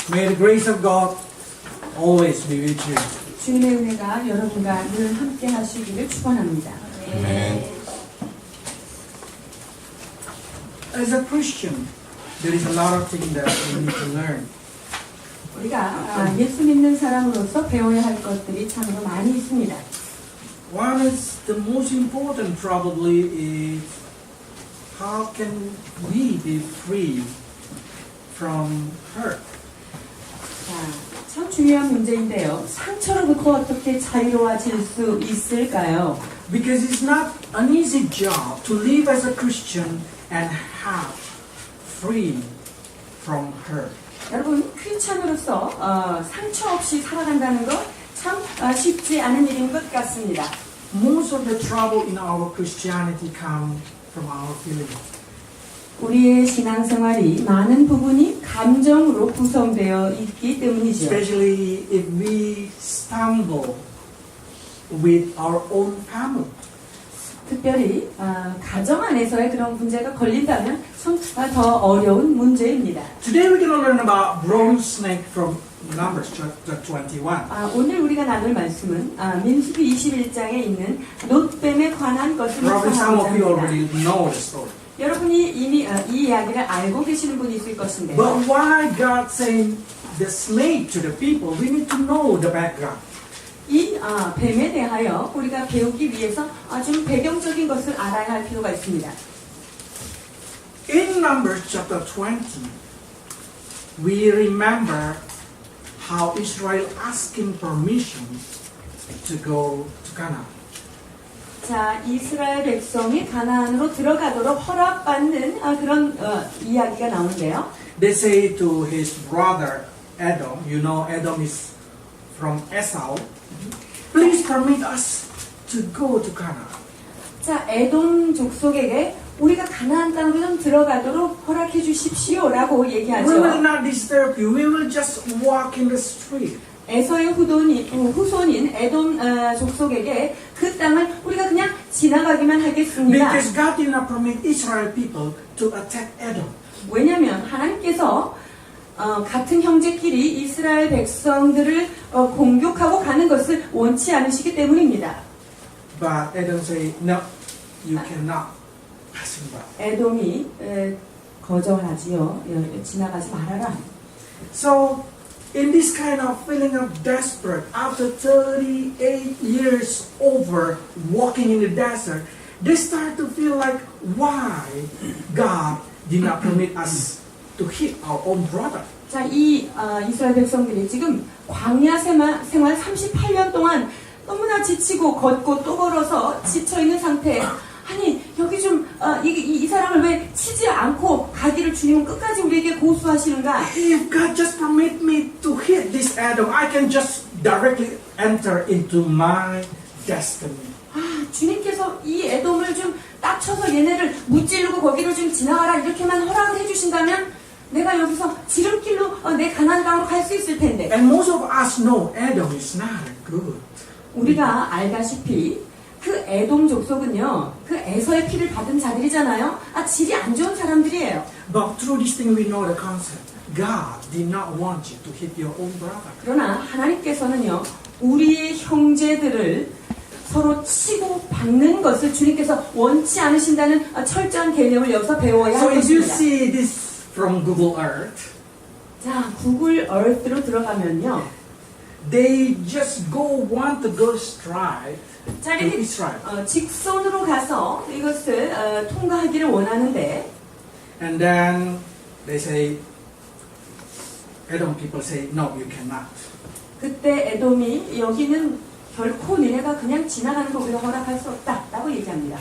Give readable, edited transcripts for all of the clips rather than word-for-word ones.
May the grace of God always be with you. 주님의 은혜가 여러분과 늘 함께 하시기를 축원합니다. Amen. As a Christian, there is a lot of things that we need to learn. 우리가 예수 믿는 사람으로서 배워야 할 것들이 참으로 많이 있습니다. One is the most important probably is how can we be free from hurt? 자, 참 중요한 문제인데요. 상처로부터 어떻게 자유로워질 수 있을까요? Because it's not an easy job to live as a Christian and have free from hurt. 여러분, 크리스찬으로서 상처 없이 살아간다는 것 참 쉽지 않은 일인 것 같습니다. Most of the trouble in our Christianity come from our feelings. 우리의 신앙생활이 많은 부분이 감정으로 구성되어 있기 때문이죠. Especially if we stumble with our own family. 특별히 가정 안에서의 그런 문제가 걸린다면 좀 더 어려운 문제입니다. Today we're going to learn about bronze snake from Numbers chapter 21. 오늘 우리가 나눌 말씀은 민수기 21장에 있는 놋뱀에 관한 것을 Probably some of you 묵상하고자 합니다. already know the story. 여러분이 이미 이 이야기를 알고 계시는 분이 있을 것인데요. But why God sent the snake to the people? We need to know the background. 이 뱀에 대하여 우리가 배우기 위해서 좀 배경적인 것을 알아야 할 필요가 있습니다. In Numbers chapter 20, we remember how Israel asking permission to go to Canaan. 자, 이스라엘 백성이 가나안으로 들어가도록 허락받는 그런 이야기가 나오는데요. They say to his brother Edom, you know Edom is from Esau, please permit us to go to Canaan. 자, 에돔 족속에게 우리가 가나안 땅으로 좀 들어가도록 허락해 주십시오라고 We will 얘기하죠. not disturb you. We will just walk in the street. 에서의 후손인 에돔 족속에게 그 땅을 우리가 그냥 지나가기만 하겠습니다. Because God did not permit Israel people to attack Edom. 왜냐하면 하나님께서 같은 형제끼리 이스라엘 백성들을 공격하고 가는 것을 원치 않으시기 때문입니다. But Edom say, no, you cannot pass him by. 에돔이 거절하지요. 지나가지 말아라. So, in this kind of feeling of desperate, after 38 years over walking in the desert, they start to feel like, why God did not permit us to hit our own brother? 자, 이 이스라엘 백성들이 지금 광야 생활 38년 동안 너무나 지치고 걷고 또 걸어서 지쳐있는 상태에 아니 여기 좀 이 사람을 왜 치지 않고 가기를 주님은 끝까지 우리에게 고수하시는가? If God just permit me to hit this Edom, I can just directly enter into my destiny. 주님께서 이 에돔을 좀 딱 쳐서 얘네를 무찌르고 거기를 좀 지나가라 이렇게만 허락을 해주신다면 내가 여기서 지름길로 내 가나안 땅으로 갈 수 있을 텐데. And most of us know Edom is not good. 우리가 알다시피 그 에돔 족속은요, 그 에서의 피를 받은 자들이잖아요. 질이 안 좋은 사람들이에요. But through this thing we know the concept. God did not want you to hit your own brother. 그러나 하나님께서는요, 우리의 형제들을 서로 치고 박는 것을 주님께서 원치 않으신다는 철저한 개념을 여기서 배워야 So 할 if you 것입니다. see this from Google Earth, 자, 구글 얼스로 들어가면요. they just want to go straight 자, to 이렇게 Israel. 직선으로 가서 이것을 통과하기를 원하는데 And then they say, Edom people say, no, you cannot. 그때 에돔이 여기는 결코 니네가 그냥 지나가는 거 우리가 허락할 수 없다 라고 얘기합니다.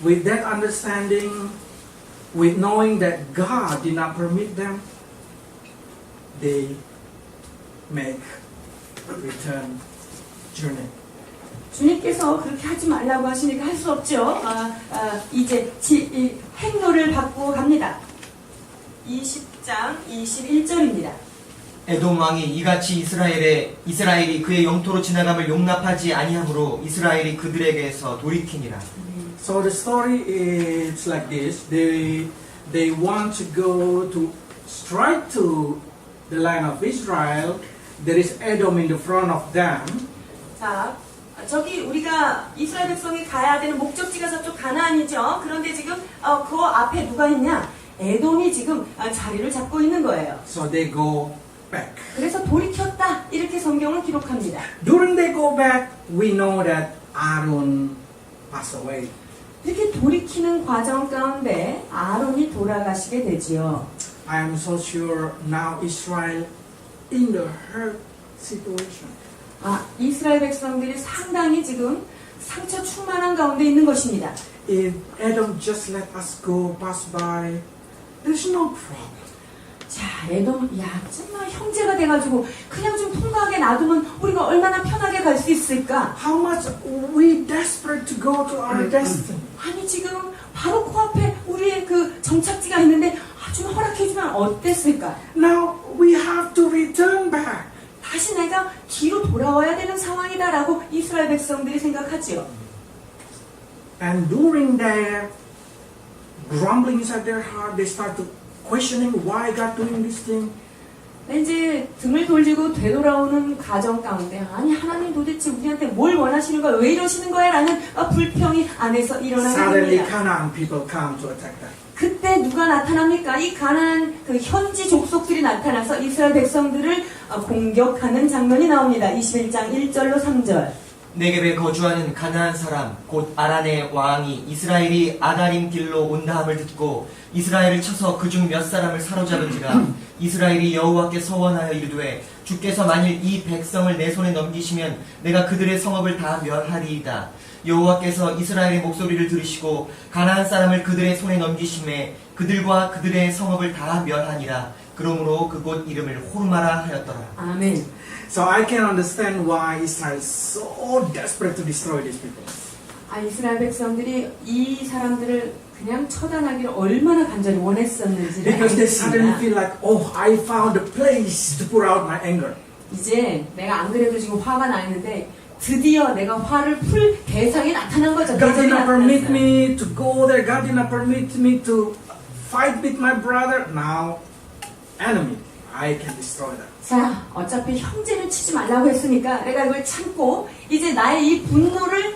With that understanding, with knowing that God did not permit them, they make return journey. 주님께서 그렇게 하지 말라고 하시니까 할 수 없죠. 이제 행로를 받고 갑니다. 20장 21절입니다. 에돔 왕이 이같이 이스라엘이 그의 영토로 지나감을 용납하지 아니하므로 이스라엘이 그들에게서 돌이키니라. So the story is like this. They want to go to straight to the land of Israel. There is Edom in the front of them. 자, 저기 우리가 이스라엘 백성이 가야 되는 목적지가 저쪽 가나안이죠. 그런데 지금 그 앞에 누가 있냐? 에돔이 지금 자리를 잡고 있는 거예요. So they go back. 그래서 돌이켰다 이렇게 성경을 기록합니다. During they go back, we know that Aaron passed away. 이렇게 돌이키는 과정 가운데 아론이 돌아가시게 되지요. I am so sure now Israel in the hurt situation. 이스라엘 백성들이 상당히 지금 상처 충만한 가운데 있는 것입니다. If Edom just let us go pass by, there's no problem. 자, 에돔, 정말 형제가 돼가지고 그냥 좀 통과하게 놔두면 우리가 얼마나 편하게 갈 수 있을까? How much we desperate to go to our destiny. 아니 지금 바로 코앞에 우리의 그 정착지가 있는데 좀 허락해주면 어땠을까? Now we have to return back. 다시 내가 뒤로 돌아와야 되는 상황이다라고 이스라엘 백성들이 생각하지요. And during their grumbling inside their heart, they start to questioning why God doing this thing. 이제 등을 돌리고 되돌아오는 가정 가운데 아니 하나님 도대체 우리한테 뭘 원하시는 거야? 왜 이러시는 거야? 라는 불평이 안에서 일어나게 Suddenly 됩니다. Canaan people come to attack them. 그때 누가 나타납니까? 이 가나안 그 현지 족속들이 나타나서 이스라엘 백성들을 공격하는 장면이 나옵니다. 21장 1절로 3절. 네겝에 거주하는 가나안 사람 곧 아란의 왕이 이스라엘이 아다림 길로 온다함을 듣고 이스라엘을 쳐서 그중 몇 사람을 사로잡은지라 이스라엘이 여호와께 서원하여 이르되 주께서 만일 이 백성을 내 손에 넘기시면 내가 그들의 성읍을 다 멸하리이다. 여호와께서 이스라엘의 목소리를 들으시고 가나안 사람을 그들의 손에 넘기심에 그들과 그들의 성읍을 다 멸하니라. 그러므로 그곳 이름을 호르마라 하였더라. 아멘. So I can understand why Israel is so desperate to destroy these people. 이스라엘 백성들이 이 사람들을 그냥 처단하기를 얼마나 간절히 원했었는지 Because they suddenly feel like, oh, I found a place to pour out my anger. 이제 내가 안 그래도 지금 화가 나 있는데 드디어 내가 화를 풀 대상이 나타난 거죠. God did 대상이 not permit 나타났어요. me to go there. God did not permit me to fight with my brother. Now, enemy, I can destroy them. 자, 어차피 형제를 치지 말라고 했으니까 내가 이걸 참고 이제 나의 이 분노를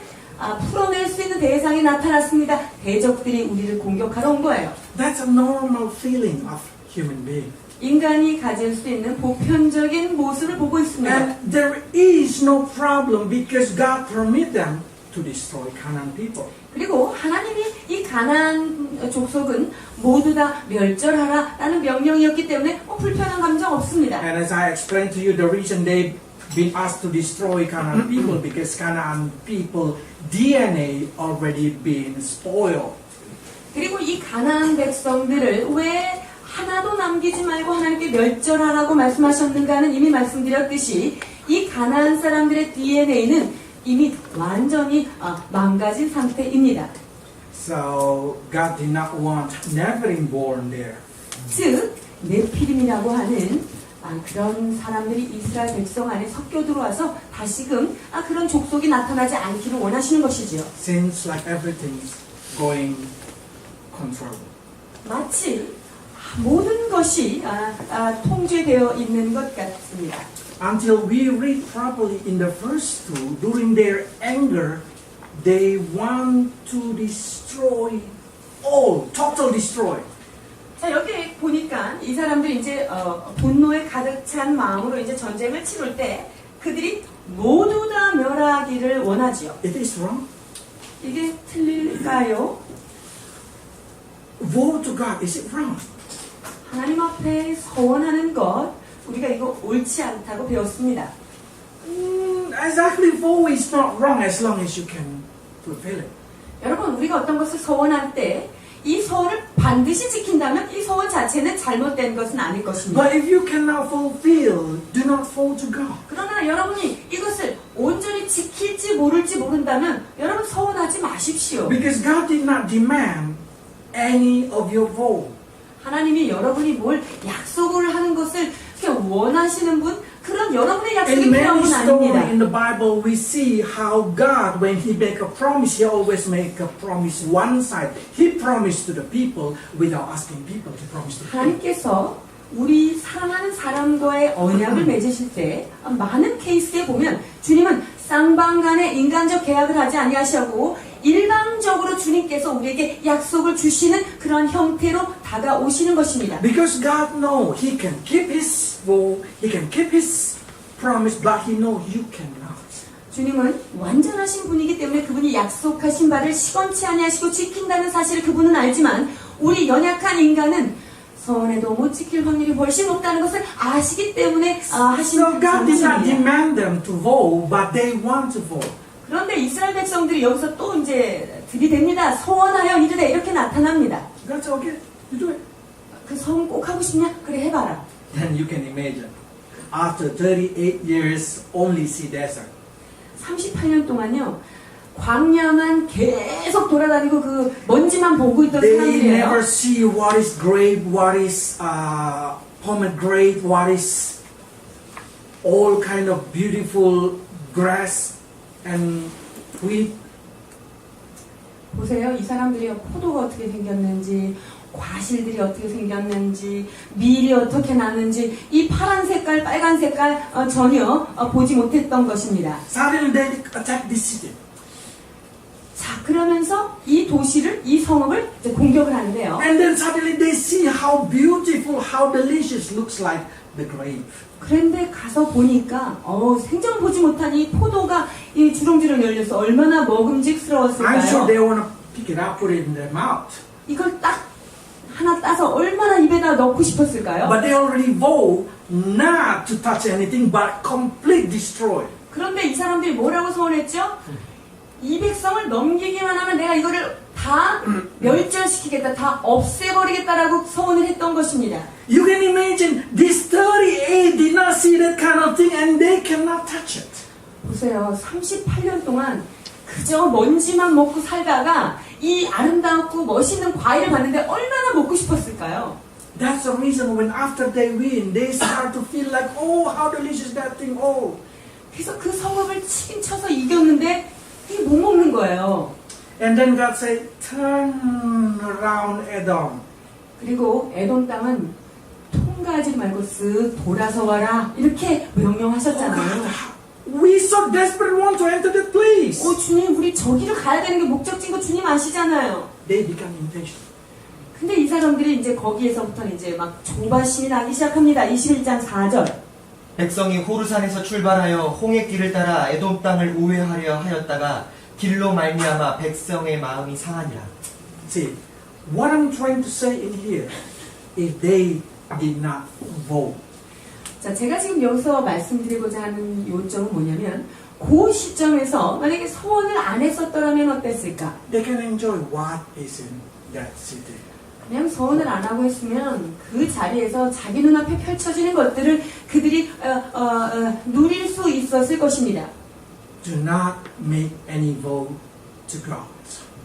풀어낼 수 있는 대상이 나타났습니다. 대적들이 우리를 공격하러 온 거예요. That's a normal feeling of human being. 인간이 가질 수 있는 보편적인 모습을 보고 있습니다. And there is no problem because God permit them to destroy Canaan people. 그리고 하나님이 이 가나안 족속은 모두 다 멸절하라라는 명령이었기 때문에 불편한 감정 없습니다. And as I explained to you, the reason they've been asked to destroy Canaan people because Canaan people DNA already been spoiled. 그리고 이 가나안 백성들을 왜 하나도 남기지 말고 하나님께 멸절하라고 말씀하셨는가는 이미 말씀드렸듯이 이 가나안 사람들의 DNA는 이미 완전히 망가진 상태입니다. So God did not want Nephilim born there. 즉 네피림이라고 하는 그런 사람들이 이스라엘 백성 안에 섞여 들어와서 다시금 그런 족속이 나타나지 않기를 원하시는 것이지요. Seems like everything's going controlled. 마치 모든 것이 통제되어 있는 것 같습니다. Until we read properly in the verse 2, during their anger, they want to destroy all, total destroy. 자, 여기 보니까 이 사람들이 이제 분노에 가득 찬 마음으로 이제 전쟁을 치룰 때 그들이 모두 다 멸하기를 원하지요. It is wrong. 이게 틀릴까요? Woe to God, is it wrong? 하나님 앞에 서원하는 것, 우리가 이거 옳지 않다고 배웠습니다. Exactly, woe is not wrong as long as you can fulfill it. 여러분, 우리가 어떤 것을 서원할 때 이 서원을 반드시 지킨다면 이 서원 자체는 잘못된 것은 아닐 것입니다. But if you cannot fulfill, do not fall to God. 그러나 여러분이 이것을 온전히 지킬지 모를지 모른다면 여러분 서원하지 마십시오. Because God did not demand any of your vow. 하나님이 여러분이 뭘 약속을 하는 것을 그냥 원하시는 분, 그런 여러분의 약속이 In 필요한 many 분 stories 아닙니다. in the Bible, we see how God, when He make a promise, He always make a promise one side. He promised to the people without asking people to promise to the people. 하나님께서 우리 사랑하는 사람 주님과의 언약을 맺으실 때 많은 케이스에 보면 주님은 쌍방간의 인간적 계약을 하지 아니하시고 일방적으로 주님께서 우리에게 약속을 주시는 그런 형태로 다가오시는 것입니다. Because God knows He can keep His vow, He can keep His promise, but He knows you cannot. 주님은 완전하신 분이기 때문에 그분이 약속하신 바를 시건치 아니하시고 지킨다는 사실을 그분은 알지만 우리 연약한 인간은 서원에도 못 지킬 확률이 훨씬 높다는 것을 아시기 때문에 하신 So God did not 것입니다. demand them to vow, but they want to vow. 그런데 이스라엘 백성들이 여기서 또 이제 들이댑니다. 소원하여 이르되 이렇게 나타납니다. God said, okay, you do it. 그 소원 꼭 하고 싶냐? 그래 해봐라. Then you can imagine, after 38 years, only see desert. 38년 동안요. 광야만 계속 돌아다니고 그 먼지만 보고 있던 They 사람들이에요. never see what is grape, what is pomegranate, what is all kind of beautiful grass and wheat. 보세요. 이 사람들이 포도가 어떻게 생겼는지, 과실들이 어떻게 생겼는지, 밀이 어떻게 나는지, 이 파란 색깔, 빨간 색깔 전혀 보지 못했던 것입니다. Suddenly they attack this city. 자, 그러면서 이 도시를, 이 성읍을 이제 공격을 하는데요. And then suddenly they see how beautiful, how delicious looks like the grape. 그런데 가서 보니까 생전 보지 못한 이 포도가 이 주렁주렁 열려서 얼마나 I'm sure 먹음직스러웠을까요? they want to pick it up, put it in their mouth. 이걸 딱 하나 따서 얼마나 입에다 넣고 싶었을까요? But they already vow not to touch anything but complete destroy. 그런데 이 사람들이 뭐라고 소원했죠? 이 백성을 넘기기만 하면 내가 이거를 다 멸절시키겠다, 다 없애버리겠다라고 소원을 했던 것입니다. You can imagine this 38 did not see that kind of thing and they cannot touch it. 보세요. 38년 동안 그저 먼지만 먹고 살다가 이 아름답고 멋있는 과일을 봤는데 얼마나 먹고 싶었을까요? That's the reason when after they win, they start to feel like, oh, how delicious that thing, oh. 그래서 그 성읍을 치긴 쳐서 이겼는데 이게 못 먹는 거예요. And then God said, turn around Edom. 그리고 에돔 땅은 통과하지 말고 쓱 돌아서 와라 이렇게 명령하셨잖아요. We so desperately want to enter that place. 주님 우리 저기를 가야 되는 게 목적지인 거 주님 아시잖아요. They become impatient. 근데 이 사람들이 이제 거기에서부터 이제 막 조바심이 나기 시작합니다. 21장 4절. 백성이 호르산에서 출발하여 홍해 길을 따라 에돔 땅을 우회하려 하였다가 길로 말미암아 백성의 마음이 상하니라. See, what I'm trying to say in here is they did not vote. 자, 제가 지금 여기서 말씀드리고자 하는 요점은 뭐냐면 그 시점에서 만약에 소원을 안 했었더라면 어땠을까? They can enjoy what is in that city. 그냥 소원을 안 하고 했으면 그 자리에서 자기 눈앞에 펼쳐지는 것들을 그들이 누릴 수 있었을 것입니다. Do not make any vote to God.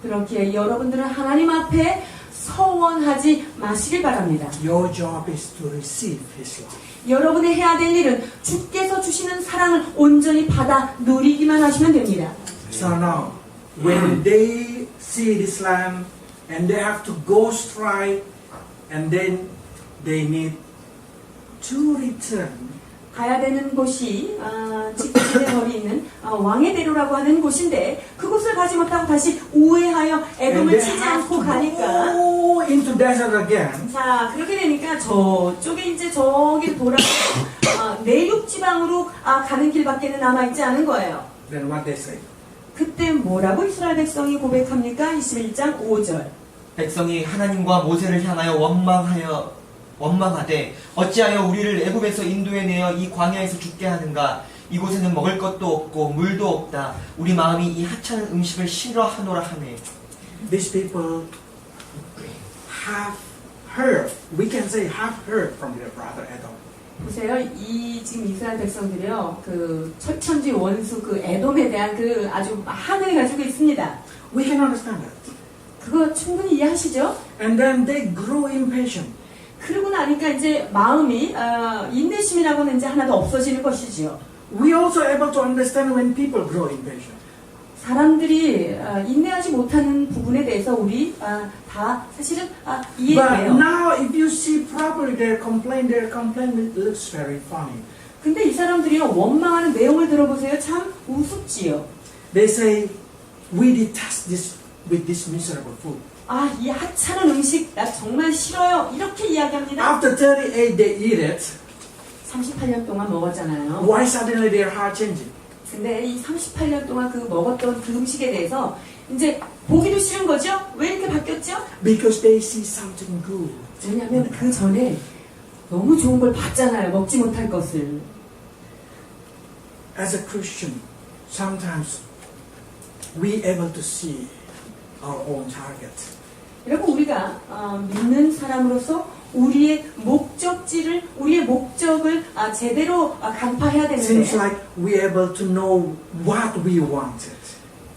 그렇기에 여러분들은 하나님 앞에 서원하지 마시길 바랍니다. Your job is to receive His love. 여러분이 해야 될 일은 주께서 주시는 사랑을 온전히 받아 누리기만 하시면 됩니다. So now, when they see this land and they have to go straight and then they need to return. 가야 되는 곳이 직진의 거리 있는 왕의 대로라고 하는 곳인데 그곳을 가지 못하고 다시 우회하여 And 에돔을 they 치지 have 않고 to 가니까 go into desert again. 자 그렇게 되니까 저쪽에 이제 저기를 돌아서 내륙 지방으로 가는 길밖에는 남아있지 않은 거예요. Then what they say? 그때 뭐라고 이스라엘 백성이 고백합니까? 21장 5절. 백성이 하나님과 모세를 향하여 원망하되 어찌하여 우리를 애굽에서 인도해내어 이 광야에서 죽게 하는가? 이곳에는 먹을 것도 없고 물도 없다. 우리 마음이 이 하찮은 음식을 싫어하노라 하네. These people have heard, we can say have heard from their brother Edom. 보세요. 이 지금 이스라엘 백성들이요. 그 철천지 원수 그 에돔에 대한 그 아주 한을 가지고 있습니다. We can understand that. 그거 충분히 이해하시죠? And then they grow impatient. 그러고 나니까 이제 마음이 인내심이라고는 이제 하나도 없어지는 것이지요. We also able to understand when people grow impatient. 사람들이 인내하지 못하는 부분에 대해서 우리 다 사실은 But 이해해요. now, if you see properly their complaint looks very funny. 근데 이 사람들이요 원망하는 내용을 들어보세요. 참 우습지요. They say, "We detest this with this miserable food." 이 하찮은 음식 나 정말 싫어요. 이렇게 이야기합니다. After 38, they eat it. 38년 동안 먹었잖아요. Why suddenly their heart changing? 근데 이 38년 동안 그 먹었던 그 음식에 대해서 이제 보기도 싫은 거죠? 왜 이렇게 바뀌었죠? Because they see something good. 왜냐하면 그 전에 너무 좋은 걸 봤잖아요. 먹지 못할 것을. As a Christian, sometimes we able to see our own target. 여러분 우리가 믿는 사람으로서 우리의 목적지를 우리의 목적을 제대로 간파해야 Seems 되는데 like we able to know what we wanted.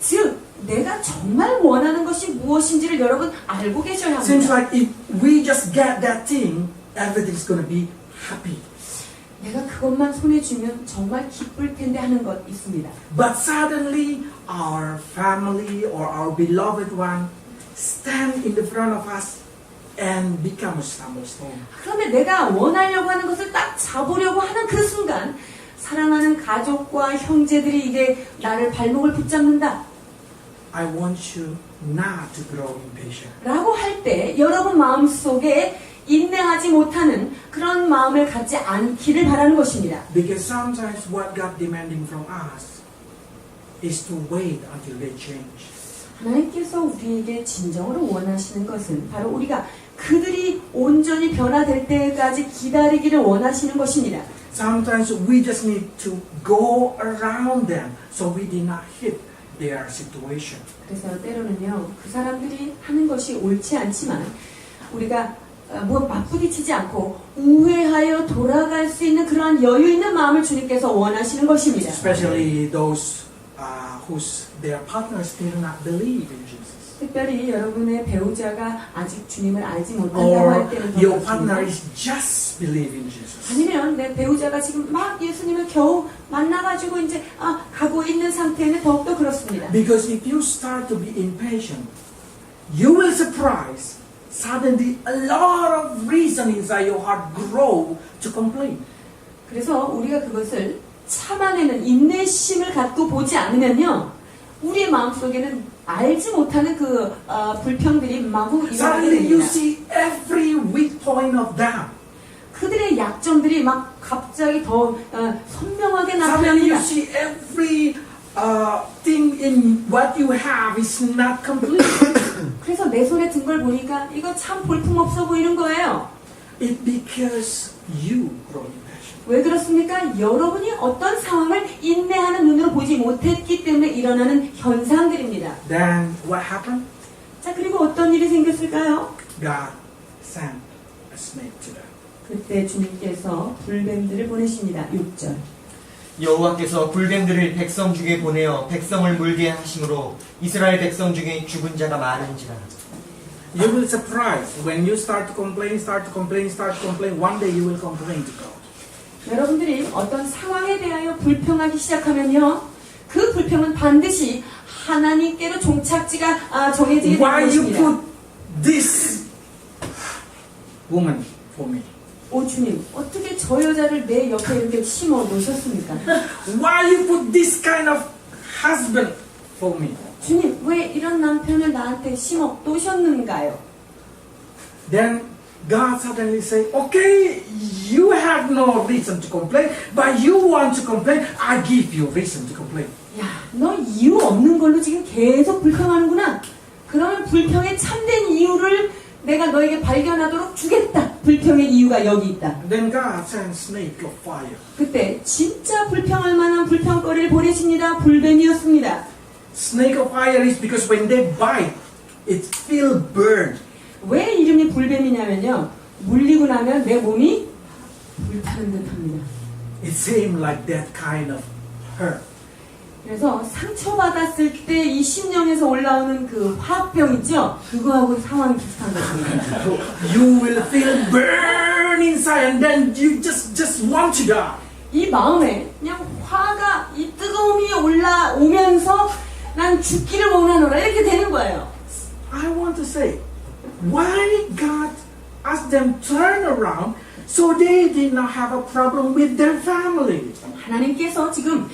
즉 내가 정말 원하는 것이 무엇인지를 여러분 알고 계셔야 Seems 합니다. like if we just get that thing, everything's going to be happy. 내가 그것만 손에 쥐면 정말 기쁠 텐데 하는 것 있습니다. But suddenly, our family or our beloved one stand in the front of us and become a stumbling stone. 그런데 내가 원하려고 하는 것을 딱 잡으려고 하는 그 순간 사랑하는 가족과 형제들이 이제 나를 발목을 붙잡는다 I want you not to grow impatient. 라고 할 때 여러분 마음속에 인내하지 못하는 그런 마음을 갖지 않기를 바라는 것입니다. Because sometimes what God demanding from us is to wait until they change. 하나님께서 우리에게 진정으로 원하시는 것은 바로 우리가 그들이 온전히 변화될 때까지 기다리기를 원하시는 것입니다. Sometimes we just need to go around them so we did not hit their situation. 그래서 때로는요 그 사람들이 하는 것이 옳지 않지만 우리가 뭐 맞부딪히지 않고 우회하여 돌아갈 수 있는 그러한 여유 있는 마음을 주님께서 원하시는 것입니다. Especially those whose their partners did not believe in Jesus. 특별히 여러분의 배우자가 아직 주님을 알지 못한다고 Or 할 때는 더 your partner 그렇습니다. is just believe in Jesus. 아니면 내 배우자가 지금 막 예수님을 겨우 만나가지고 이제 가고 있는 상태는 더욱더 그렇습니다. Because if you start to be impatient, you will surprise suddenly a lot of reason inside your heart grow to complain. 그래서 우리가 그것을 참아내는 인내심을 갖고 보지 않으면요 우리의 마음속에는 알지 못하는 그 불평들이 마구 일어나게 Suddenly you 됩니다. see every weak point of them. 그들의 약점들이 막 갑자기 더 선명하게 Suddenly you 나타납니다. see every thing in what you have is not complete. 그래서 내 손에 든 걸 보니까 이거 참 볼품없어 보이는 거예요. It's because you grow impatient. 왜 그렇습니까? 여러분이 어떤 상황을 인내하는 눈으로 보지 못했기 때문에 일어나는 현상들입니다. Then what happened? 자, 그리고 어떤 일이 생겼을까요? God sent a snake to them. 그때 주님께서 불뱀들을 보내십니다. 6절. 여호와께서 불뱀들을 백성 중에 보내어 백성을 물게 하심으로 이스라엘 백성 중에 죽은 자가 많은지라. You will surprise when you start to complain. One day you will complain to God. 여러분들이 어떤 상황에 대하여 불평하기 시작하면요. 그 불평은 반드시 하나님께로 종착지가 정해지게 될 Why you 것입니다. put this woman for me? 오 주님, 어떻게 저 여자를 내 옆에 이렇게 심어 놓으셨습니까? Why you put this kind of husband for me? 주님, 왜 이런 남편을 나한테 심어 놓으셨는가요? Then God suddenly say, okay, you have no reason to complain, but you want to complain, I give you reason to complain. 야, 너 이유 없는 걸로 지금 계속 불평하는구나. 그러면 불평의 참된 이유를 내가 너에게 발견하도록 주겠다. 불평의 이유가 여기 있다. Then God sends snake of fire. 그때 진짜 불평할 만한 불평거리를 보내십니다. 불뱀이었습니다. Snake of fire is because when they bite, it feel burned. 왜 이름이 불뱀이냐면요. 물리고 나면 내 몸이 불타는 듯합니다. It seemed like that kind of hurt. 그래서 상처받았을 때 이 심령에서 올라오는 그 화병 있죠? 그거하고 상황이 비슷한 것입니다. You will feel burn inside and then you just want to die. 이 마음에 그냥 화가 이 뜨거움이 올라오면서 난 죽기를 원하노라 이렇게 되는 거예요. I want to say, why God asked them turn around so they did not have a problem with their family? 하나님께서 지금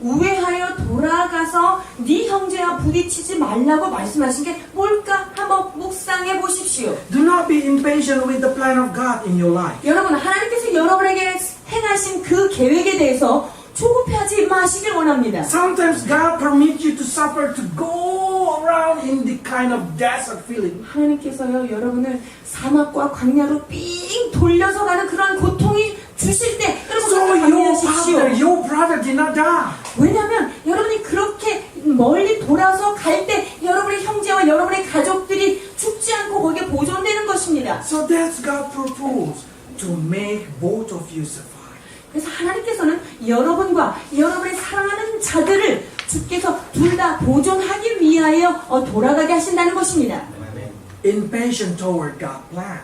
우회하여 돌아가서 네 형제와 부딪히지 말라고 말씀하신 게 뭘까 한번 묵상해 보십시오. Do not be impatient with the plan of God in your life. 여러분, 하나님께서 여러분에게 행하신 그 계획에 대해서 조급해하지 마시길 원합니다. Sometimes God permits you to suffer to go around in the kind of desert feeling. 하나님께서요, 여러분을 사막과 광야로 삥 돌려서 가는 그런 고통이 주실 때 So 여러분 감내하십시오. your brother did not die. 왜냐하면 여러분이 그렇게 멀리 돌아서 갈 때 여러분의 형제와 여러분의 가족들이 죽지 않고 거기에 보존되는 것입니다. So that's God's purpose, to make both of you survive. 그래서 하나님께서는 여러분과 여러분의 사랑하는 자들을 주께서 둘 다 보존하기 위하여 돌아가게 하신다는 것입니다. Impatient toward God's plan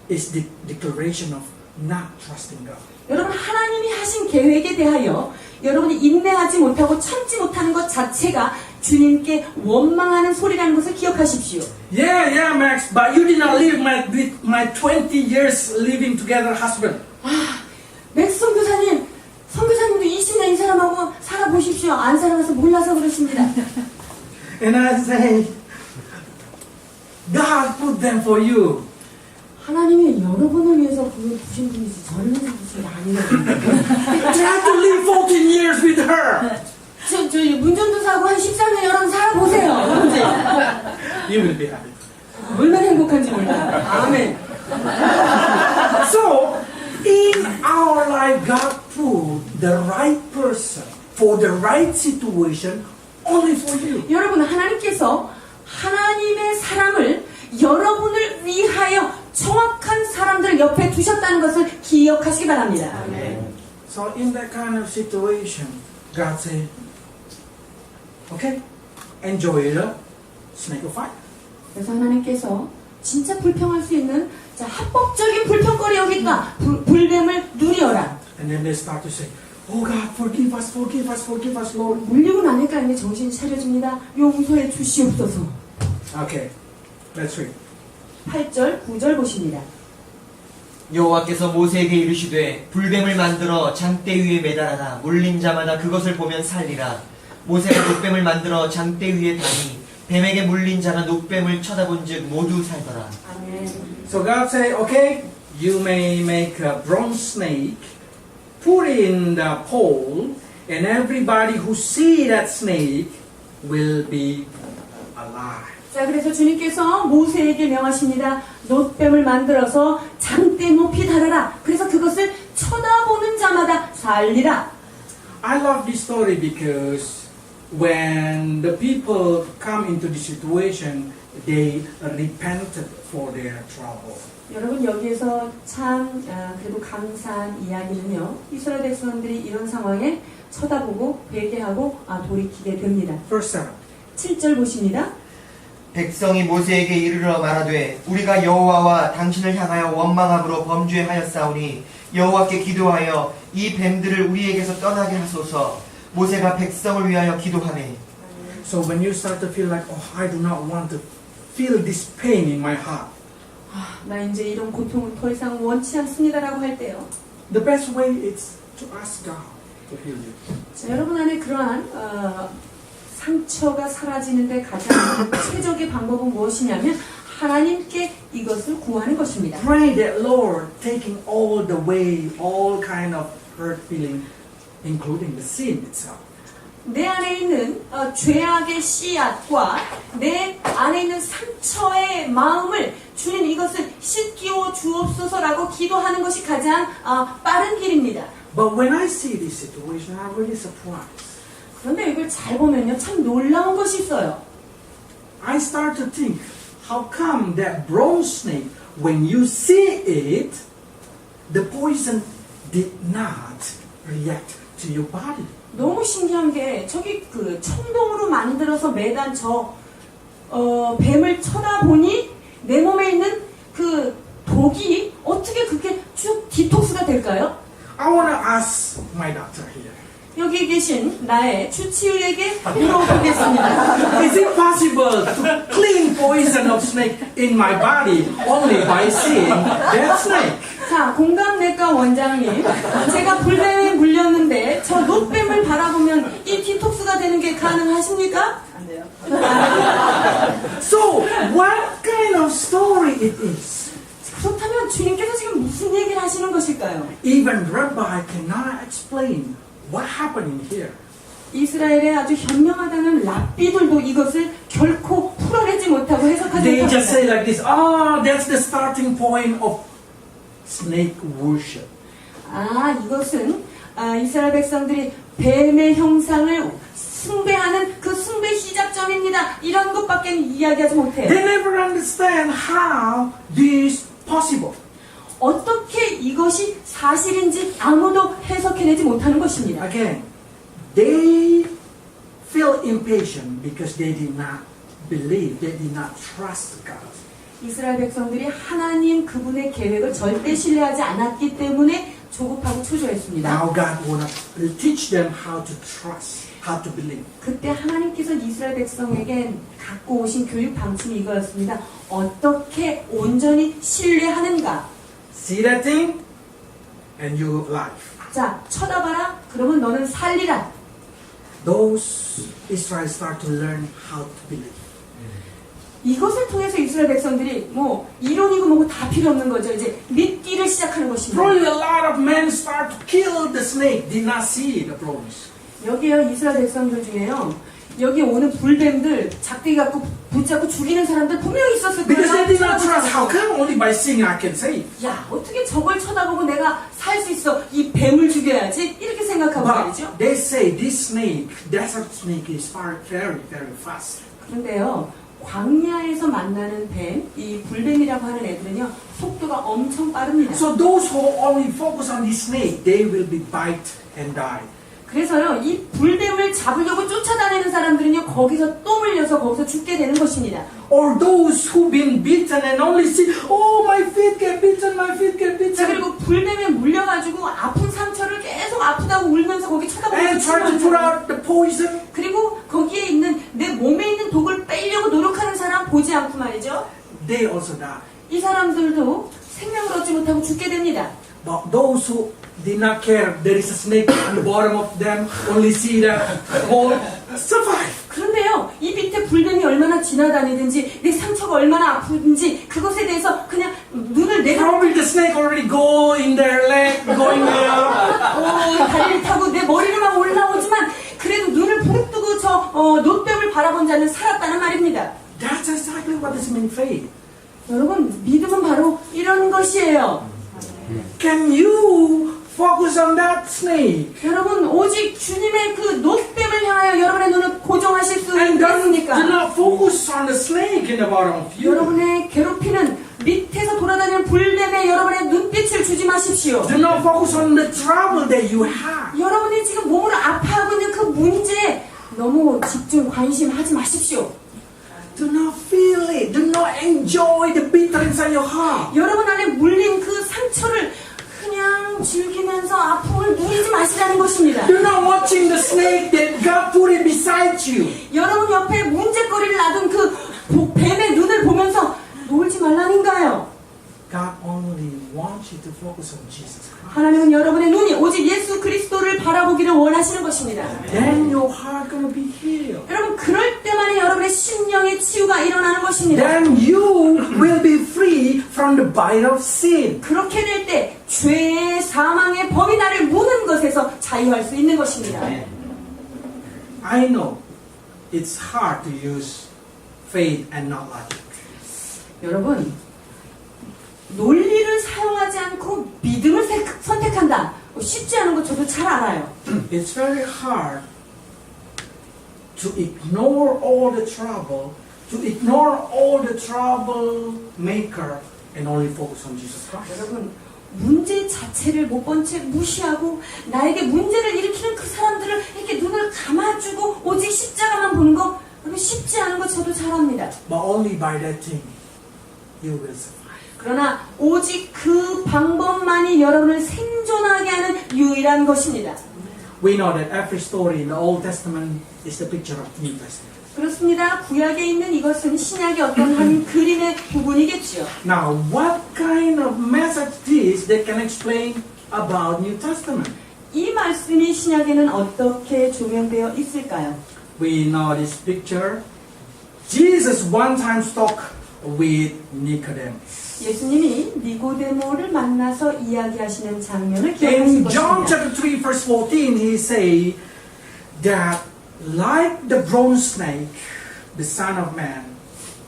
is the declaration of not trusting God. 여러분, 하나님이 하신 계획에 대하여 여러분이 인내하지 못하고 참지 못하는 것 자체가 주님께 원망하는 소리라는 것을 기억하십시오. Yeah, Max, but you did not live with my 20 years living together husband. 맥스 선교사님, 선교사님도 20년 이 사람하고 살아보십시오. 안 살아봐서 몰라서 그렇습니다. And I say, God put them for you. 하나님이 여러분을 위해서 그걸 부신 분이지 저를 위해서 부신 게 아니에요. Try to live 14 years with her. 저 문전도사하고 한 13년 여러분 살아보세요. 언제? You will be happy. 얼마나 행복한지 몰라요. 아멘. So, in our life, God put the right person for the right situation only for you. 여러분, 하나님께서 하나님의 사람을 여러분을 위하여 정확한 사람들 옆에 두셨다는 것을 기억하시기 바랍니다. So, in that kind of situation, God said, okay, enjoy the snake of fire. 그래서 하나님께서 진짜 불평할 수 있는 자, 합법적인 불평거리 여기 있다. 불뱀을 누려라. And then they start to say, oh God, forgive us, forgive us, forgive us, Lord. 물리고 나니까 이제 정신이 차려집니다. 용서해 주시옵소서. Okay, let's read. 8절, 9절 보십니다. 여호와께서 모세에게 이르시되 불뱀을 만들어 장대 위에 매달아라. 물린 자마다 그것을 보면 살리라. 모세가 녹뱀을 만들어 장대 위에 다니 뱀에게 물린 자가 녹뱀을 쳐다본즉 모두 살더라. 아멘. So God said, okay, you may make a bronze snake, put it in the pole, and everybody who see that snake will be alive. 자, 그래서 주님께서 모세에게 명하십니다. 놋뱀을 만들어서 장대 높이 달아라. 그래서 그것을 쳐다보는 자마다 살리라. I love this story because when the people come into this situation, they repented for their trouble. 여러분, 여기에서 참 그래도 감사한 이야기는요. 이스라엘 백성들이 이런 상황에 쳐다보고 회개하고 돌이키게 됩니다. Verse 7. 7절 보십니다. 백성이 모세에게 이르러 말하되 우리가 여호와와 당신을 향하여 원망함으로 범죄하였사오니 여호와께 기도하여 이 뱀들을 우리에게서 떠나게 하소서. 모세가 백성을 위하여 기도하매. So when you start to feel like, oh, I do not want to feel this pain in my heart, 나 이제 이런 고통을 더 이상 원치 않습니다라고 할 때요. the best way is to ask God to heal you. 자, 여러분 안에 그러한 상처가 사라지는데 가장 최적의 방법은 무엇이냐면 하나님께 이것을 구하는 것입니다. Pray that Lord, taking all the way, all kind of hurt feeling, including the sin itself. 내 안에 있는 죄악의 씨앗과 내 안에 있는 상처의 마음을 주님 이것을 씻기워 주옵소서라고 기도하는 것이 가장 빠른 길입니다. But when I see this situation, I'm really surprised. 그런데 이걸 잘 보면요, 참 놀라운 것이 있어요. I start to think, how come that bronze snake, when you see it, the poison did not react to your body? 너무 신기한 게 저기 그 청동으로 만들어서 매단 저 뱀을 쳐다보니 내 몸에 있는 그 독이 어떻게 그렇게 쭉 디톡스가 될까요? I want to ask my doctor here. 여기 계신 나의 주치의에게 물어보겠습니다. Is it possible to clean poison of snake in my body only by seeing that snake? 자, 공감내과 원장님, 제가 불뱀에 물렸는데 저 노뱀을 바라보면 이 디톡스가 되는 게 가능하십니까? 안 돼요. So, what kind of story it is? 그렇다면 주님께서 지금 무슨 얘기를 하시는 것일까요? Even Rabbi cannot explain what happening here. 이스라엘의 아주 현명하다는 랍비들도 이것을 결코 풀어내지 못하고 해석하지 They just say 못합니다. like this, oh, that's the starting point of snake worship. 아, 이것은 이스라엘 백성들이 뱀의 형상을 숭배하는 그 숭배 시작점입니다. 이런 것밖에 이야기하지 못해요. They never understand how this possible. 어떻게 이것이 사실인지 아무도 해석해내지 못하는 것입니다. Again, they feel impatient because they did not believe, they did not trust God. 이스라엘 백성들이 하나님 그분의 계획을 절대 신뢰하지 않았기 때문에 조급하고 초조했습니다. Now God want to teach them how to trust, how to believe. 그때 하나님께서 이스라엘 백성에게 갖고 오신 교육 방침이 이거였습니다. 어떻게 온전히 신뢰하는가? See that thing, and you life. 자, 쳐다봐라. 그러면 너는 살리라. Those Israelites start to learn how to believe. 이것을 통해서 이스라엘 백성들이 뭐 이론이고 뭐고 다 필요 없는 거죠. 이제 믿기를 시작하는 것입니다. Probably a lot of men start to kill the snake, did not see the promise. 여기요, 이스라엘 백성들 중에요. 여기 오는 불뱀들 작대기 갖고 붙잡고 죽이는 사람들 분명히 있었을 거예요. Because they did not trust. How come only by seeing I can save? 야, 어떻게 저걸 쳐다보고 내가 살 수 있어? 이 뱀을 죽여야지? 이렇게 생각하고 말이죠. But they say this snake, desert snake, is very, very fast. 그런데요, 광야에서 만나는 뱀, 이 불뱀이라고 하는 애들은요, 속도가 엄청 빠릅니다. So those who only focus on this snake, they will be bite and die. 그래서요, 이 불뱀을 잡으려고 쫓아다니는 사람들은요, 거기서 또 물려서 거기서 죽게 되는 것입니다. Or those who've been bitten and only see, oh, my feet get bitten, my feet get 자, bitten. 그리고 불뱀에 물려가지고 아픈 상처를 계속 아프다고 울면서 거기 쳐다보고 And try to put out the poison. 그리고 거기에 있는 내 몸에 있는 독을 빼려고 노력하는 사람 보지 않고 말이죠. They also die. 이 사람들도 생명을 얻지 못하고 죽게 됩니다. But those who did not care, there is a snake on the bottom of them, only see the hole, survive. 그런데요, 이 밑에 불뱀이 얼마나 지나다니든지 내 상처가 얼마나 아픈지 그것에 대해서 그냥 눈을 내가 Probably the snake already go in their leg, going there. 다리를 타고 내 머리를 막 올라오지만 그래도 눈을 부릅뜨고 저 노뱀을 바라본 자는 살았다는 말입니다. That's exactly what is mean faith. 여러분, 믿음은 바로 이런 것이에요. Can you focus on that snake? 여러분, 오직 주님의 그 노뱀을 향하여 여러분의 눈을 고정하실 수 And do 있습니까? not focus on the snake in the bottom of you. 여러분의 괴롭히는 밑에서 돌아다니는 불뱀에 여러분의 눈빛을 주지 마십시오. Do not focus on the trouble that you have. 여러분이 지금 몸으로 아파하고 있는 그 문제에 너무 집중, 관심하지 마십시오. Do not feel it. Do not enjoy the bitter inside your heart. 여러분 안에 물린 그 상처를 그냥 즐기면서 아픔을 누리지 마시라는 것입니다. Do not watching the snake that God put it beside you. 여러분 옆에 문제거리를 놔둔 그 뱀의 눈을 보면서 놀지 말라는가요? God only wants you to focus on Jesus Christ. 하나님은 여러분의 눈이 오직 예수 그리스도를 바라보기를 원하시는 것입니다. Then your heart gonna be healed. 여러분, 그럴 때만이 여러분의 심령의 치유가 일어나는 것입니다. Then you will be free from the bite of sin. 그렇게 될 때 죄의 사망의 범이 나를 무는 것에서 자유할 수 있는 것입니다. I know it's hard to use faith and not logic. 여러분, 논리를 사용하지 않고 믿음을 선택한다. 쉽지 않은 거 저도 잘 알아요. It's very hard to ignore all the trouble, to ignore all the troublemaker and only focus on Jesus Christ. 여러분, 문제 자체를 못 본 채 무시하고 나에게 문제를 일으키는 그 사람들을 이렇게 눈을 감아주고 오직 십자가만 보는 거 여러분 쉽지 않은 거 저도 잘 압니다. But only by that thing you will survive. 그러나 오직 그 방법만이 여러분을 생존하게 하는 유일한 것입니다. We know that every story in the Old Testament is the picture of New Testament. 그렇습니다. 구약에 있는 이것은 신약의 어떤 한 그림의 부분이겠죠. Now, what kind of message is that can explain about New Testament? 이 말씀이 신약에는 어떻게 조명되어 있을까요? We know this picture. Jesus one time talked with Nicodemus. 예수님이 니고데모를 만나서 이야기하시는 장면을 기억하실 In John 것입니다. chapter 3 verse 14 he say that like the bronze snake the Son of Man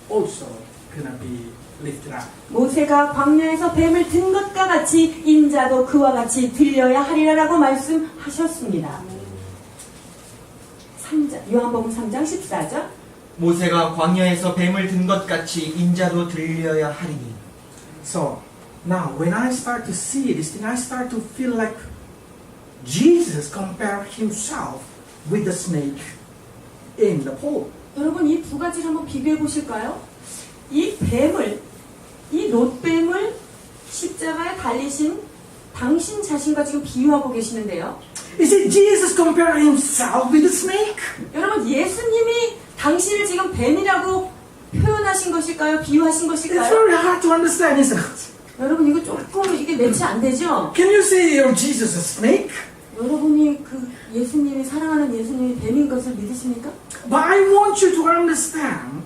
also gonna be lifted up. 모세가 광야에서 뱀을 든 것과 같이 인자도 그와 같이 들려야 하리라라고 말씀하셨습니다. 요한복음 3장 14절. 모세가 광야에서 뱀을 든 것 같이 인자도 들려야 하리니. So now when I start to see this thing I start to feel like Jesus compared himself with the snake in the pole. 여러분 이 두 가지를 한번 비교해 보실까요? 이 뱀을, 이 놋뱀을 십자가에 달리신 당신 자신과 지금 비유하고 계시는데요. Is it Jesus compared himself with the snake? 여러분 예수님이 당신을 지금 뱀이라고 표현하신 것일까요? 비유하신 It's 것일까요? very hard to understand, isn't it? 여러분 이거 조금 이게 매치 안 되죠? Can you say you're Jesus a snake? 여러분이 그 예수님이 사랑하는 예수님이 뱀인 것을 믿으십니까? But I want you to understand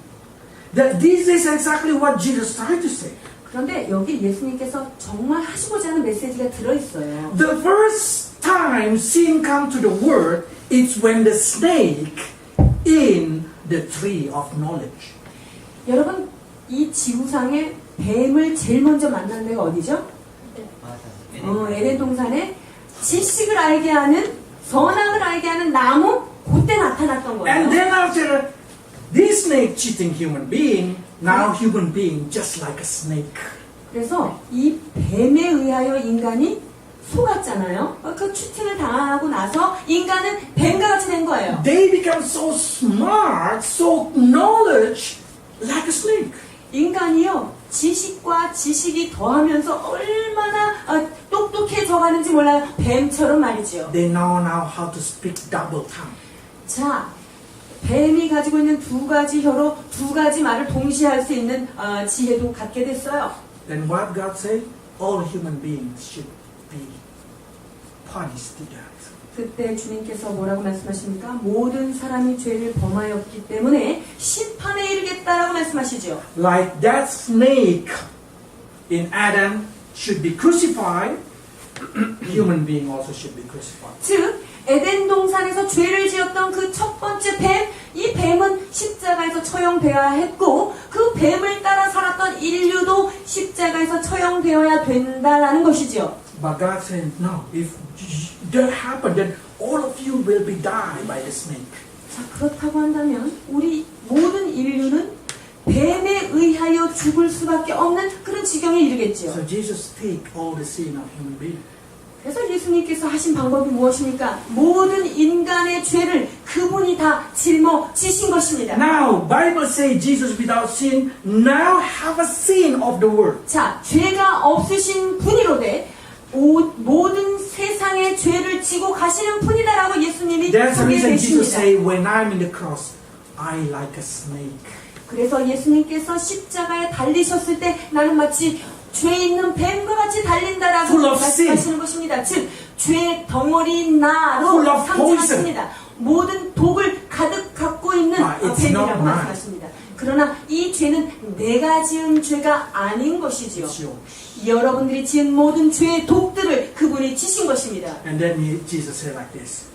that this is exactly what Jesus tried to say. 그런데 여기 예수님께서 정말 하시고자 하는 메시지가 들어있어요. The first time sin come to the world is when the snake in the tree of knowledge. 여러분 이 지구상에 뱀을 제일 먼저 만난 데가 어디죠? 에덴 동산에 지식을 알게 하는 선악을 알게 하는 나무 그때 나타났던 거예요. And then after this snake cheating human being, now human being just like a snake. 그래서 이 뱀에 의하여 인간이 속았잖아요. 그 치팅을 당하고 나서 인간은 뱀과 같이 된 거예요. They become so smart, so knowledge like a snake. 인간이요 지식과 지식이 더하면서 얼마나 똑똑해져 가는지 몰라요. 뱀처럼 말이죠. They know now how to speak double tongue. 자, 뱀이 가지고 있는 두 가지 혀로 두 가지 말을 동시에 할 수 있는 지혜도 갖게 됐어요. Then what God said? All human beings should be punished to death. 그때 주님께서 뭐라고 말씀하십니까? 모든 사람이 죄를 범하였기 때문에 심판에 이르겠다라고 말씀하시죠. Like that snake in Adam should be crucified, human being also should be crucified. 즉 에덴 동산에서 죄를 지었던 그 첫 번째 뱀, 이 뱀은 십자가에서 처형되어야 했고 그 뱀을 따라 살았던 인류도 십자가에서 처형되어야 된다라는 것이죠. But God said, no, if that happened, then all of you will be died by the snake. 자, 그렇다고 한다면 우리 모든 인류는 뱀에 의하여 죽을 수밖에 없는 그런 지경에 이르겠죠. So Jesus take all the sin of human being. 그래서 예수님께서 하신 방법이 무엇입니까? 모든 인간의 죄를 그분이 다 짊어지신 것입니다. Now, Bible say Jesus without sin now have a sin of the world. 자, 죄가 없으신 분이로되 모든 세상의 죄를 지고 가시는 분이다라고 예수님이 That's the reason Jesus 소개되십니다. say, when I'm in the cross, I like a snake. 그래서 예수님께서 십자가에 달리셨을 때 나는 마치 죄 있는 뱀과 같이 달린다라고 Full of sin. 말씀하시는 것입니다. 즉, 죄 덩어리 나로 Full of 상징하십니다. 모든 독을 가득 갖고 있는 It's not 뱀이라고 mine. 말씀하십니다. 그러나 이 죄는 내가 지은 죄가 아닌 것이지요. It's yours. 여러분들이 지은 모든 죄의 독들을 그분이 지신 것입니다. And then Jesus said like this,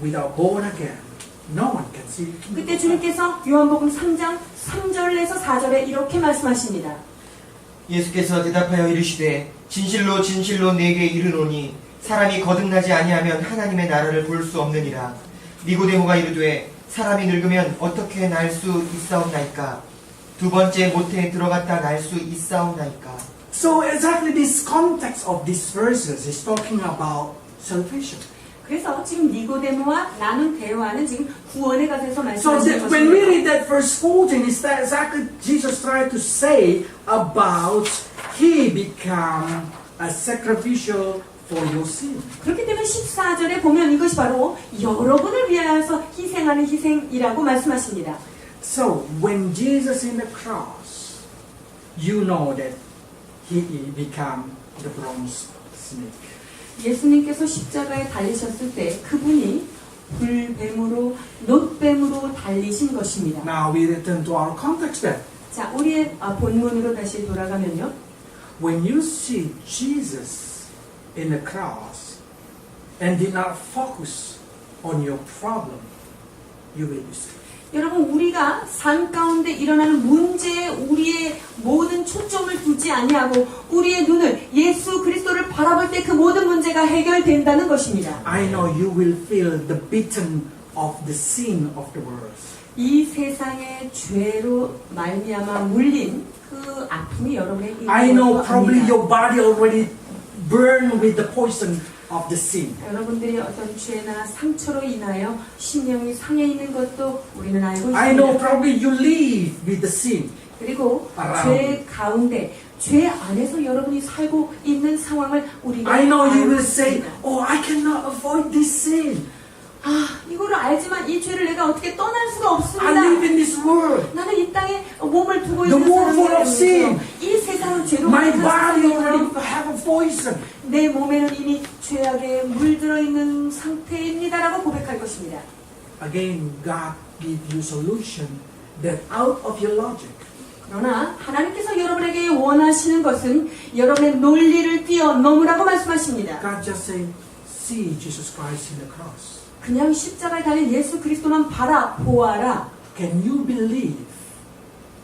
without born again, no one can see the kingdom 그때 of God. 주님께서 요한복음 3장 3절에서 4절에 이렇게 말씀하십니다. 예수께서 대답하여 이르시되 진실로 진실로 네게 이르노니 사람이 거듭나지 아니하면 하나님의 나라를 볼 수 없느니라. 니고데모가 이르되 사람이 늙으면 어떻게 날 수 있사옵나이까? 두 번째 모태에 들어갔다 날 수 있사옵나이까? So exactly this context of these verses is talking about salvation. 그래서 지금 니고데모와 나눈 대화는 지금 구원에 관해서 So 말씀하시는 that when we 것입니다. read that verse 14, is that exactly Jesus tried to say about He become a sacrificial for your sin. 그렇기 때문에 14절에 보면 이것이 바로 여러분을 위하여서 희생하는 희생이라고 말씀하십니다. So when Jesus in the cross, you know that he became the bronze snake. 예수님께서 십자가에 달리셨을 때 그분이 불뱀으로 놋뱀으로 달리신 것입니다. Now we return to our context then. 자, 우리의 본문으로 다시 돌아가면요. When you see Jesus in the cross and did not focus on your problem, you will be saved. 여러분, 우리가 삶 가운데 일어나는 문제에 우리의 모든 초점을 두지 아니하고 우리의 눈을 예수 그리스도를 바라볼 때 그 모든 문제가 해결된다는 것입니다. I know you will feel the beaten of the sin of the world. 이 세상의 죄로 말미암아 물린 그 아픔이 여러분의 I know probably 압니다. your body already burned with the poison of the sin. 여러분들이 어떤 죄나 상처로 인하여 심령이 상해 있는 것도 우리는 알고 I know 있습니다. probably you live with the sin. 그리고 around 죄 가운데 죄 안에서 여러분이 살고 있는 상황을 우리가 I know you 알고 will say, 있습니다. oh, I cannot avoid this sin. 이거를 알지만 이 죄를 내가 어떻게 떠날 수가 I 없습니다. live in this world. 나는 이 땅에 몸을 두고 The 있는 world full of sin. 사람이에요. 이 세상은 죄로 My 가득한 body 세상이에요. already have a poison. 내 몸에는 이미 죄악에 물들어 있는 상태입니다라고 고백할 것입니다. Again, God give you solution that out of your logic. 그러나 하나님께서 여러분에게 원하시는 것은 여러분의 논리를 뛰어넘으라고 말씀하십니다. God just say, see Jesus Christ in the cross. 그냥 십자가에 달린 예수 그리스도만 바라보아라. Can you believe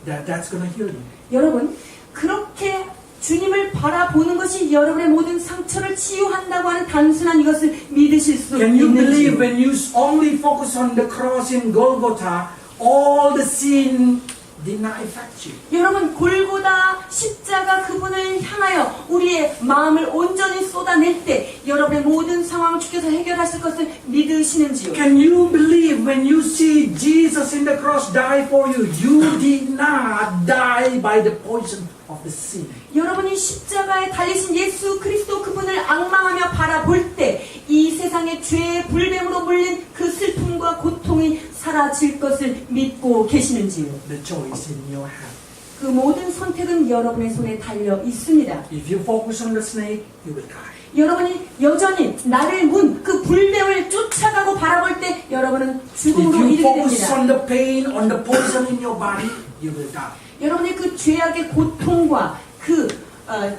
that that's going to heal you? 여러분, 그렇게 주님을 바라보는 것이 여러분의 모든 상처를 치유한다고 하는 단순한 이것을 믿으실 수 Can you believe 있는지요? when you only focus on the cross in Golgotha, all the sin did not affect you? 여러분, 골고다 십자가 그분을 향하여 우리의 마음을 온전히 쏟아낼 때 여러분의 모든 상황을 주께서 해결하실 것을 믿으시는지요? Can you believe when you see Jesus in the cross die for you, you did not die by the poison of the sin? 여러분이 십자가에 달리신 예수 그리스도 그분을 앙망하며 바라볼 때 이 세상의 죄의 불뱀으로 물린 그 슬픔과 고통이 사라질 것을 믿고 계시는지요? The choice in your hand. 그 모든 선택은 여러분의 손에 달려 있습니다. If you focus on the snake, you will die. 여러분이 여전히 나를 문 그 불뱀을 쫓아가고 바라볼 때 여러분은 If 죽음으로 you 이르게 focus 됩니다. on the pain, on the poison in your body, you will die. 여러분의 그 죄악의 고통과 그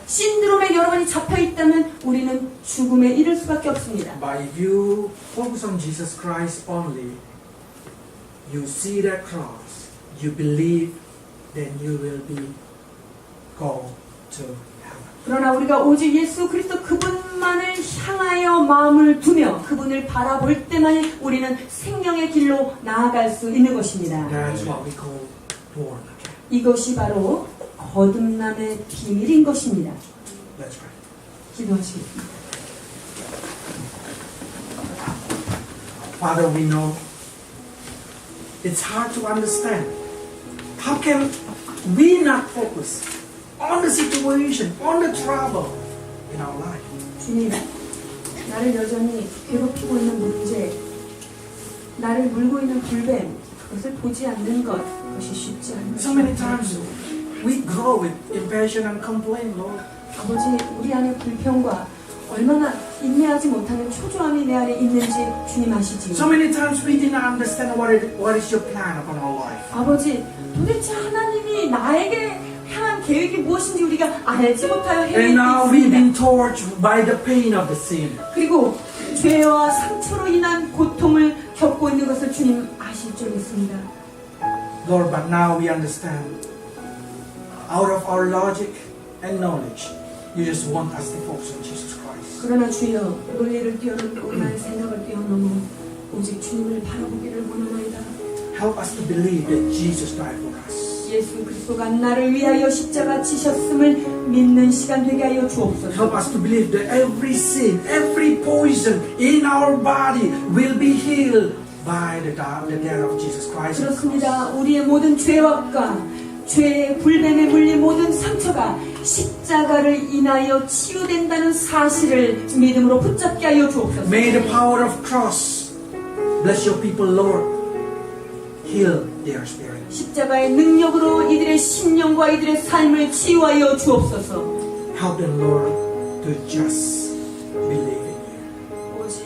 신드롬에 여러분이 잡혀 있다면 우리는 죽음에 이를 수밖에 없습니다. But if you focus on Jesus Christ only, you see that cross, you believe, then you will be go to heaven. 그러나 우리가 오직 예수 그리스도 그분만을 향하여 마음을 두며 그분을 바라볼 때만이 우리는 생명의 길로 나아갈 수 있는 것입니다. That's what we call born again. 이것이 바로 거듭남의 비밀인 것입니다. Let's pray. 기도하시겠습니다. Father, we know it's hard to understand. How can we not focus on the situation, on the trouble in our life? 주님, 나를 여전히 괴롭히고 있는 문제, 나를 물고 있는 불뱀, 그것을 보지 않는 것, 그것이 쉽지 않습니다. So many times we grow with impatience and complain, Lord. 아버지, 우리 안에 불평과 얼마나 인내하지 못하는 초조함이 내 안에 있는지 주님 아시지요. So many times we did not understand what is your plan upon our life. 아버지, 도대체 하나님이 나에게 향한 계획이 무엇인지 우리가 알지 못하여 And 헤매고 now we've 있습니다. been tortured by the pain of the sin. 그리고 죄와 상처로 인한 고통을 겪고 있는 것을 주님 아실 줄 믿습니다. Lord, but now we understand. Out of our logic and knowledge, you just want us to focus on Jesus Christ. 그러나 주여, 논리를 뛰어넘고 나의 생각을 뛰어넘어 오직 주님을 바라보기를 원하나이다. Help us to believe that Jesus died for us. 예수 그리스도가 나를 위하여 십자가 지셨음을 믿는 시간 되게 하여 주옵소서. Help us to believe that every sin, every poison in our body will be healed by the death of Jesus Christ. 그렇습니다. 우리의 모든 죄악과 죄의 불뱀에 물린 모든 상처가 십자가를 인하여 치유된다는 사실을 믿음으로 붙잡게 하여 주옵소서. May the power of cross bless your people, Lord. Heal their spirit. 십자가의 능력으로 이들의 심령과 이들의 삶을 치유하여 주옵소서. Help them, Lord, to just believe in you. 오직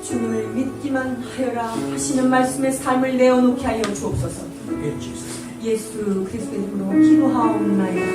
주님을 믿기만 하여라 하시는 말씀의 삶을 내어놓게 하여 주옵소서. In Jesus' name. 예수 그리스도의 이름으로 기도하옵나이다.